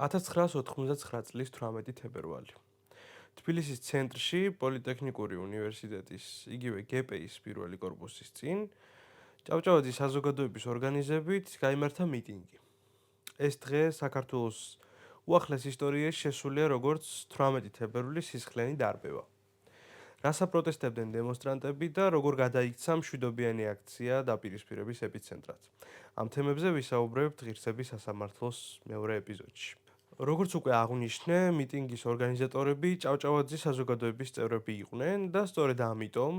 1999 წლის 18 თებერვალი. თბილისის ცენტრში პოლიტექნიკური უნივერსიტეტის იგივე გპ-ის პირველი კორპუსის წინ ჭავჭავაძის საზოგადოების ორგანიზებით გაიმართა მიტინგი. ეს დღე საქართველოს უახლეს ისტორიაში შესულია როგორც 18 თებერვლის სისხლიანი დარბევა. რას აპროტესტებდნენ დემონსტრანტები და როგორ გადაიქცა მშვიდობიანი აქცია დაპირისპირების ეპიცენტრად. ამ თემებზე ვისაუბრებთ ღირსების სასამართლოს მეორე ეპიზოდში. როგორც უკვე აღვნიშნე, მიტინგის ორგანიზატორები ჭავჭავაძის საზოგადოების წევრები იყვნენ და სწორედ ამიტომ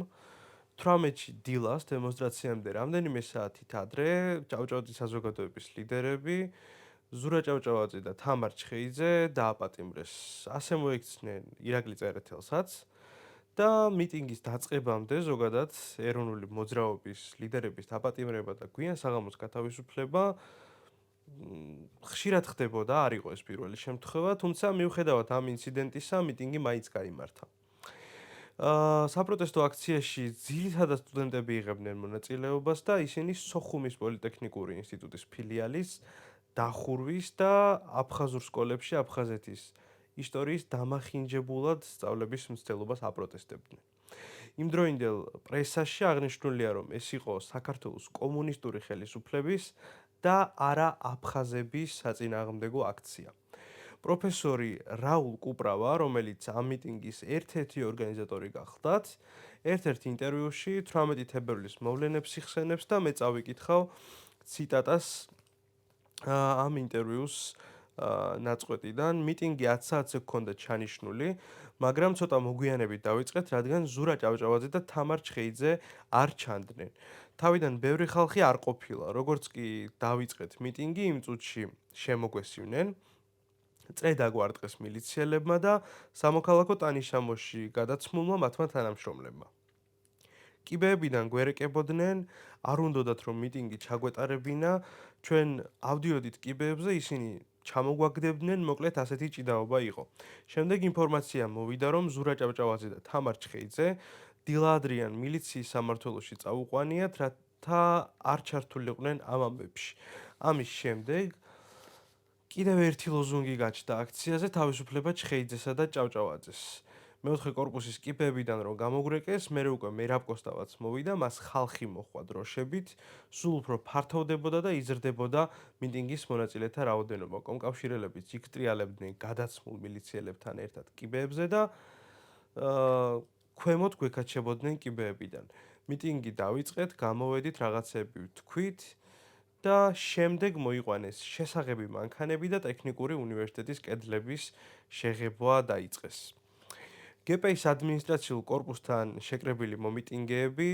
18-ში დილას დემონსტრაციამდე რამდენიმე საათით ადრე ჭავჭავაძის საზოგადოების ლიდერები ზურა ჭავჭავაძე და თამარ ჩხეიძე დააპატიმრეს. ასე მოექცნენ ირაკლი წერეთელსაც და მიტინგის დაწყებამდე ზოგადად ეროვნული მოძრაობის ლიდერების დაპატიმრება და გვიან საღამოს გათავისუფლება ხშირად ხდებოდა, არ იყო ეს პირველი შემთხვევა, თუმცა მიუხედავად ამ ინციდენტისა, მიტინგი მაინც გაიმართა. საპროტესტო აქციაში ძირითადად სტუდენტები იღებდნენ მონაწილეობას და ისინი სოხუმის პოლიტექნიკური ინსტიტუტის ფილიალის დახურვის და აფხაზურ სკოლებში აფხაზეთის ისტორიის დამახინჯებულად სწავლების მცდელობას აპროტესტებდნენ. იმდროინდელ პრესაში აღნიშნულია, რომ ეს იყო საქართველოს კომუნისტური ხელისუფლების და არა აფხაზების საწინააღმდეგო აქცია. პროფესორი რაულ კუპრავა, რომელიც ამ მიტინგის ერთ-ერთი ორგანიზატორი გახლდათ, ერთ-ერთ ინტერვიუში 18 თებერვლის მოვლენებს იხსენებს და მე წავიკითხავ ციტატას ამ ინტერვიუს ნაწყვეტიდან. მიტინგი 10 საათზე ჰქონდა ჩანიშნული, მაგრამ ცოტა მოგვიანებით დავიწყეთ, რადგან ზურა ჭავჭავაძე და თამარ ჩხეიძე არ ჩანდნენ. თავიდან ბევრი ხალხი არ ყოფილა, როგორც კი დავიწყეთ მიტინგი, იმ წუთში შემოგვესივნენ. წრე დაგვარტყეს მილიციელებმა და სამოქალაქო ტანიშამოში გადაცმულმა მათმა თანამშრომლებმა. კიბეებიდან გვერეკებოდნენ, არ უნდოდათ რომ მიტინგი ჩაგვეტარებინა, ჩვენ ავდიოდით კიბეებზე, ისინი ჩამოგვაგდებდნენ, მოკლედ ასეთი ჭიდაობა იყო. შემდეგ ინფორმაცია მოვიდა, რომ ზურა ჭავჭავაძე და თამარ ჩხეიძე დილადრიან მილიციის სამმართველოში წაუყვანიათ, რათა არ ჩართულიყვნენ ამ ამბებში. ამის შემდეგ კიდევ ერთი ლოზუნგი გაჩნდა აქციაზე, თავისუფლება ჩხეიძესა და ჭავჭავაძეს. მეოთხე კორპუსის კიბეებიდან რომ გამოგვრეკეს, მერე უკვე მერაბკოსტავაც მოვიდა, მას ხალხი მოჰყვა დროშებით, სულ უფრო ფართოვდებოდა და იზრდებოდა მიტინგის მონაწილეთა რაოდენობა. კომკავშირელებიც იქ ტრიალებდნენ გადაცმულ მილიციელებთან ერთად კიბეებზე და ქვემოთ გვეკაჩებოდნენ კიბეებიდან. მიტინგი დავიწყეთ, გამოვედით, რაღაცები ვთქვით და შემდეგ მოიყვანეს შესაღები მანქანები და ტექნიკური უნივერსიტეტის კედლების შეღებვა დაიწყეს. გპ-ის ადმინისტრაციულ კორპუსთან შეკრებილი მომიტინგეები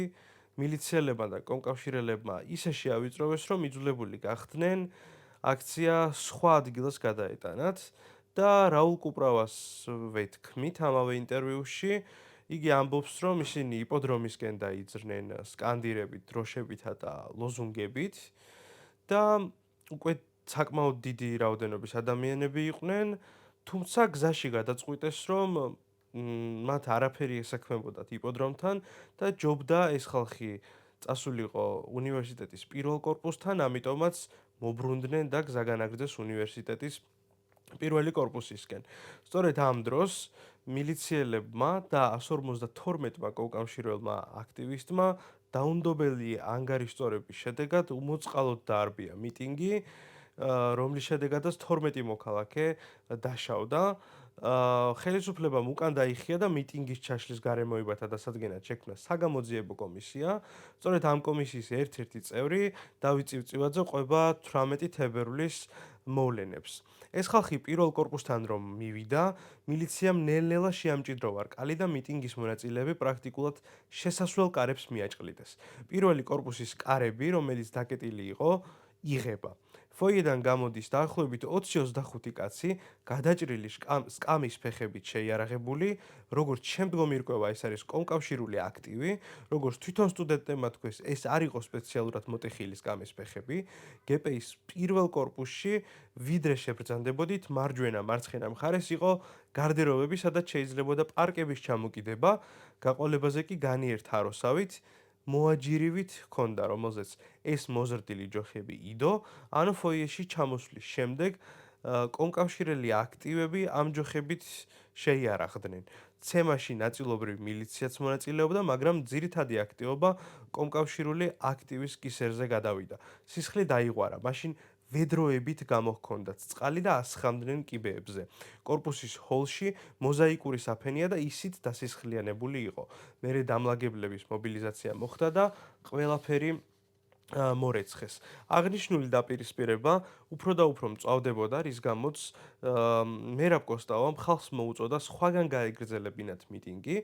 მილიციელებმა და კომკავშირელებმა ისე შეავიწროვეს, რომ იძულებული გახდნენ აქცია სხვა ადგილას გადაეტანათ და რაულ კუპრავას ვეთქმით ამავე ინტერვიუში, იგი ამბობს, რომ ისინი იპოდრომისკენ დაიძრნენ სკანდირებით, დროშებითა და ლოზუნგებით და უკვე საკმაოდ დიდი რაოდენობის ადამიანები იყვნენ, თუმცა გზაში გადაწყვიტეს, რომ მათ არაფერი ესაქმებოდათ იპოდრომთან და ჯობდა ეს ხალხი წასულიყო უნივერსიტეტის პირველ კორპუსთან, ამიტომაც მობრუნდნენ და გზა განაგრძეს უნივერსიტეტის პირველი კორპუსისკენ. სწორედ ამ დროს მილიციელებმა და 152-მა კომკავშირელმა აქტივისტმა დაუნდობელი ანგარიშწორების შედეგად უმოწყალოდ დაარბია მიტინგი, რომლის შედეგადაც 12 მოქალაქე დაშავდა. ხელისუფლებამ უკან დაიხია და მიტინგის ჩაშლის გარემოებათა დასადგენად შექმნა საგამოძიებო კომისია. სწორედ ამ კომისიის ერთ-ერთი წევრი დავით წივწივაძე ყვება 18 თებერვლის მოვლენებს. ეს ხალხი პირველ კორპუსთან რომ მივიდა, მილიციამ ნელ-ნელა შეამჭიდროვა რკალი და მიტინგის მონაწილეები პრაქტიკულად შესასვლელ კარებს მიაჭყლიტეს. პირველი კორპუსის კარები, რომელიც დაკეტილი იყო, იღება. ფოიედან გამოდის დაახლოებით 20-25 კაცი, გადაჭრილი სკამის ფეხებით შეიარაღებული, როგორც შემდგომ ირკვევა, ეს არის კომკავშირული აქტივი, როგორც თვითონ სტუდენტებმა თქვეს, ეს არ იყო სპეციალურად მოტეხილი სკამის ფეხები. გპ-ის პირველ კორპუსში ვიდრე შებრძანდებოდით, მარჯვენა, მარცხენა მხარეს იყო გარდერობები, სადაც შეიძლებოდა პარკების ჩამოკიდება, გაყოლებაზე კი განიერ თაროსავით მოაჯირივით ჰქონდა, რომელზეც ეს მოზრდილი ჯოხები იდო, ანუ ფოიეში ჩამოსვლის შემდეგ კომკავშირელი აქტივები ამჯოხებით შეიარაღდნენ. ცემაში ნაწილობრივ მილიციაც მონაწილეობდა, მაგრამ ძირითადი აქტივობა კომკავშირული აქტივის კისერზე გადავიდა. სისხლი დაიღვარა. მაშინ ვედროებით გამოჰქონდათ წყალი და ასხამდნენ კიბეებზე. კორპუსის ჰოლში მოზაიკური საფენია და ისიც დასისხლიანებული იყო. მერე დამლაგებლების მობილიზაცია მოხდა და ყველაფერი მორეცხეს. აღნიშნული დაპირისპირება უფრო და უფრო მწვავდებოდა, რის გამოც მერაბ კოსტავამ ხალხს მოუწოდა სხვაგან გაეგრძელებინათ მიტინგი.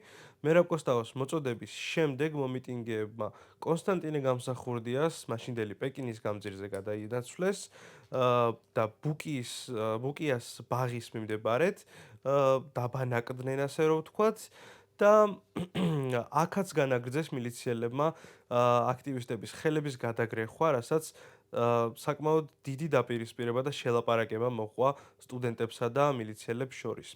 მერაბ კოსტავას მოწოდების შემდეგ მომიტინგეებმა კონსტანტინე გამსახურდიას მაშინდელი პეკინის გამზირზე გადაინაცვლეს და ბუკიას ბაღის მიმდებარედ დაბანაკდნენ, ასე რომ ვთქვათ. და აქაც განაგრძეს მილიციელებმა აქტივისტების ხელების გადაგრეხვა, რასაც საკმაოდ დიდი დაპირისპირება და შელაპარაკება მოჰყვა სტუდენტებსა და მილიციელებს შორის.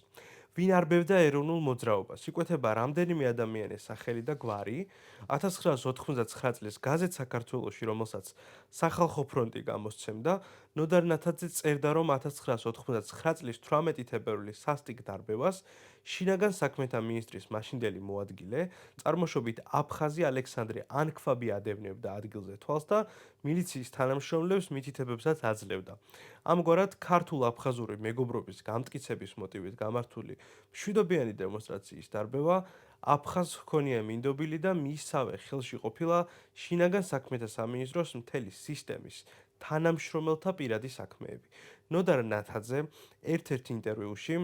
ვინ არბევდა ეროვნულ მოძრაობას? იკვეთება რამდენიმე ადამიანის სახელი და გვარი. 1989 წლის გაზეთ საქართველოში, რომელსაც სახალხო ფრონტი გამოსცემდა, ნოდარ ნათაძე წერდა, რომ 1999 წლის 18 თებერვლის სასტიკ დარბევას შინაგან საქმეთა მინისტრის მაშინდელი მოადგილე, წარმოშობით აფხაზი ალექსანდრე ანქვაბი ადევნებდა ადგილზე თვალს და მილიციის თანამშრომლებს მითითებებსაც აძლევდა. ამგვარად, ქართულ-აფხაზური მეგობრობის გამტკიცების მოტივით გამართული მშვიდობიანი დემონსტრაციის დარბევა აფხაზ ჰქონია მინდობილი და მისსავე ხელში ყოფილა შინაგან საქმეთა სამინისტროს მთელი სისტემის თანამშრომელთა პირადი საქმეები. ნოდარ ნათაძე ერთ-ერთ ინტერვიუში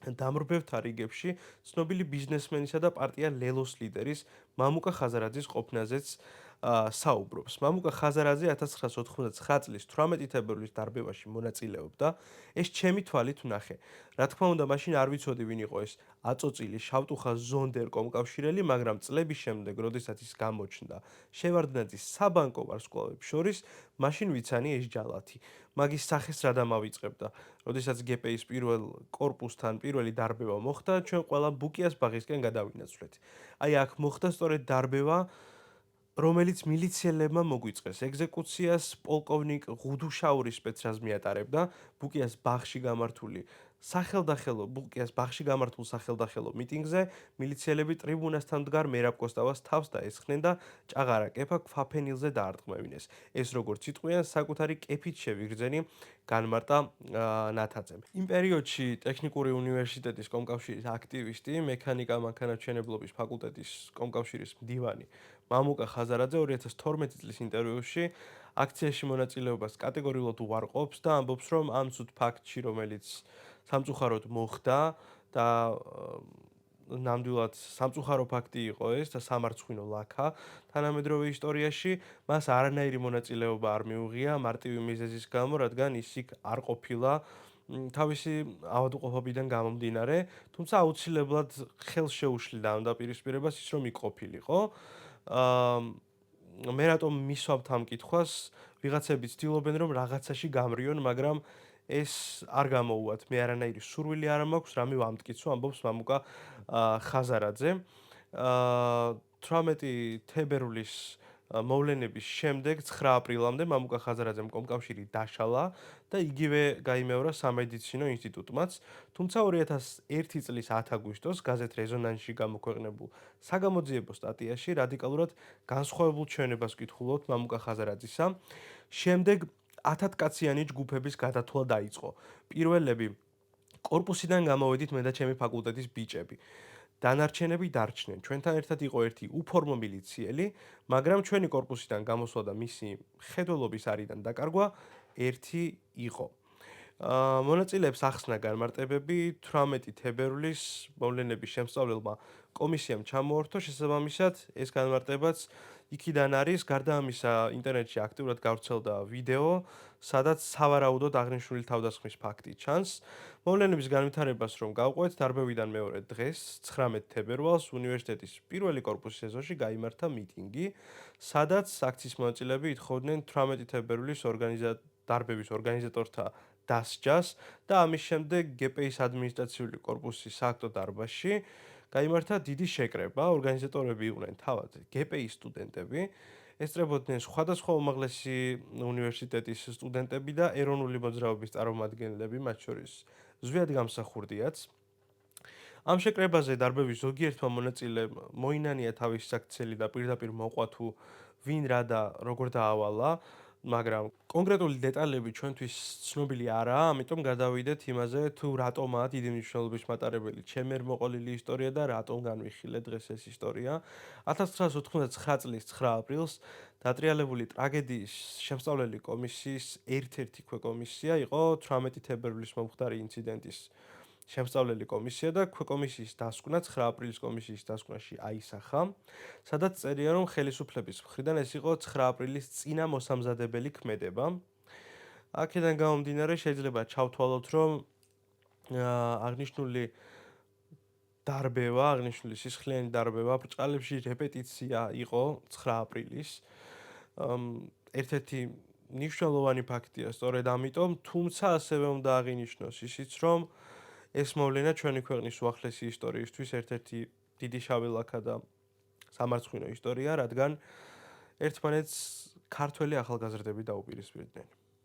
დამრბევთა რიგებში ცნობილი ბიზნესმენისა და პარტია ლელოს ლიდერის მამუკა ხაზარაძის ყოფნაზეც საუბრობს. მამუკა ხაზარაძე 1999 წლის 18 თებერვლის დარბევაში მონაწილეობდა. ეს ჩემი თვალით ვნახე. რა თქმა უნდა, მაშინ არ ვიცოდი ვინ იყო ეს აწოწილი შავტუხა ზონდერ კომკავშირელი, მაგრამ წლების შემდეგ, როდესაც ის გამოჩნდა შევარდნაძის საბანკო ვარსკვლავებს შორის, მაშინ ვიცანი ეს ჯალათი. მაგის სახეს რა დამავიწყებდა. როდესაც გპ-ის პირველ კორპუსთან პირველი დარბევა მოხდა, ჩვენ ყველა ბუკიას ბაღისკენ გადავინაცვლეთ. აი აქ მოხდა სწორედ დარბევა, რომელიც მილიციელებმა მოგვიწყეს. ეგზეკუციას პოლკოვნიკ ღუდუშაურის სპეცრაზმი ატარებდა ბუკიას ბაღში გამართული სახელდახელო მიტინგზე. მილიციელები ტრიბუნასთან მდგარ მერაბ კოსტავას თავს დაესხნენ და ჭაღარა კეფა ქვაფენილზე დაარტყმევინეს. ეს როგორც იტყვიან, საკუთარი კეფით შევიგრძენი განმარტა ნათაძემ. იმ პერიოდში ტექნიკური უნივერსიტეტის კომკავშირის აქტივისტი, მექანიკა-მანქანათმშენებლობის ფაკულტეტის კომკავშირის მდივანი მამუკა ხაზარაძე 2012 წლის ინტერვიუში აქციაში მონაწილეობას კატეგორიულად უარყოფს და ამბობს, რომ ამ ცუდ ფაქტში, რომელიც სამწუხაროდ მოხდა და ნამდვილად სამწუხარო ფაქტი იყო ეს და სამარცხვინო ლაქა თანამედროვე ისტორიაში, მას არანაირი მონაწილეობა არ მიუღია მარტივი მიზეზის გამო, რადგან ის იქ არ ყოფილა თავისი ავადმყოფობიდან გამომდინარე, თუმცა აუცილებლად ხელს შეუშლიდა ამ დაპირისპირებას ის რომ იქ ყოფილიყო. მე რატომ მისვამთ ამ კითხვას? ვიღაცები ცდილობენ რომ რაღაცაში გამრიონ, მაგრამ ეს არ გამოუვათ. მე არანაირი სურვილი არ მაქვს რამე ვამტკიცო, ამბობს მამუკა ხაზარაძე. 18 თებერვლის მოვლენების შემდეგ 9 აპრილამდე მამუკა ხაზარაძემ კომკავშირი დაშალა და იგივე გაიმეორა სამედიცინო ინსტიტუტმაც. თუმცა 2001 წლის 10 აგვისტოს გაზეთ რეზონანსში გამოქვეყნებულ საგამოძიებო სტატიაში რადიკალურად განსხვავებულ ჩვენებას ვკითხულობთ მამუკა ხაზარაძისა. შემდეგ 1000-კაციანი ჯგუფების გადათვლა დაიწყო. პირველები კორპუსიდან გამოვედით მე და ჩემი ფაკულტეტის ბიჭები. დანარჩენები დარჩნენ. ჩვენთან ერთად იყო ერთი უფორმო მილიციელი, მაგრამ ჩვენი კორპუსიდან გამოსვლა და მისი ხედველობის არიდან დაკარგვა ერთი იყო. მონაწილეებს ახსნა განმარტებები 18 თებერვლის მოვლენების შემსწავლელმა კომისიამ ჩამოართვა, შესაბამისად ეს განმარტებაც იქიდან არის. გარდა ამისა, ინტერნეტში აქტიურად გავრცელდა ვიდეო, სადაც სავარაუდოდ აღნიშნული თავდასხმის ფაქტი ჩანს. მოვლენების განვითარებას რომ გავყვეთ, დარბევიდან მეორე დღეს, 19 თებერვალს უნივერსიტეტის პირველი კორპუსის ეზოში გაიმართა მიტინგი, სადაც აქციის მონაწილეები ითხოვდნენ 18 თებერვლის დარბევის ორგანიზატორთა დასჯას და ამის შემდეგ გპ-ის ადმინისტრაციული კორპუსის სააქტო დარბაზში გაიმართა დიდი შეკრება. ორგანიზატორები იყვნენ თავად გპ-ის სტუდენტები. ესწრებოდნენ სხვადასხვა უმაღლესი უნივერსიტეტის სტუდენტები და ეროვნული მოძრაობის წარმომადგენლები, მათ შორის ზვიად გამსახურდიაც. ამ შეკრებაზე დარბევის ზოგიერთმა მონაწილემ მოინანია თავისი საქციელი და პირდაპირ მოყვა თუ ვინ რა და როგორ დაავალა, მაგრამ კონკრეტული დეტალები ჩვენთვის ცნობილი არაა, ამიტომ გადავიდეთ იმაზე, თუ რატომაა დიდი მნიშვნელობის მატარებელი ჩემი მოყოლილი ისტორია და რატომ განვიხილე დღეს ეს ისტორია. 1999 წლის 9 აპრილს დატრიალებული ტრაგედიის შემსწავლელი კომისიის ერთ-ერთი ქვეკომისია იყო 18 თებერვლის მომხდარი ინციდენტის შემსწავლელი კომისია და ქვეკომისიის დასკვნა 9 აპრილის კომისიის დასკვნაში აისახა, სადაც წერია, რომ ხელისუფლების მხრიდან ეს იყო 9 აპრილის წინა მოსამზადებელი ქმედება. აქედან გამომდინარე შეიძლება ჩავთვალოთ, რომ აღნიშნული დარბევა, აღნიშნული სისხლიანი დარბევა ბრჭყალებში რეპეტიცია იყო 9 აპრილის. ერთ-ერთი მნიშვნელოვანი ფაქტია სწორედ ამიტომ, თუმცა ასევე უნდა აღინიშნოს ისიც, რომ ეს მოვლენა ჩვენი ქვეყნის უახლესი ისტორიისთვის ერთ-ერთი დიდი შავი ლაქა და სამარცხვინო ისტორია, რადგან ერთმანეთს ქართველი ახალგაზრდები დაუპირისპირდნენ.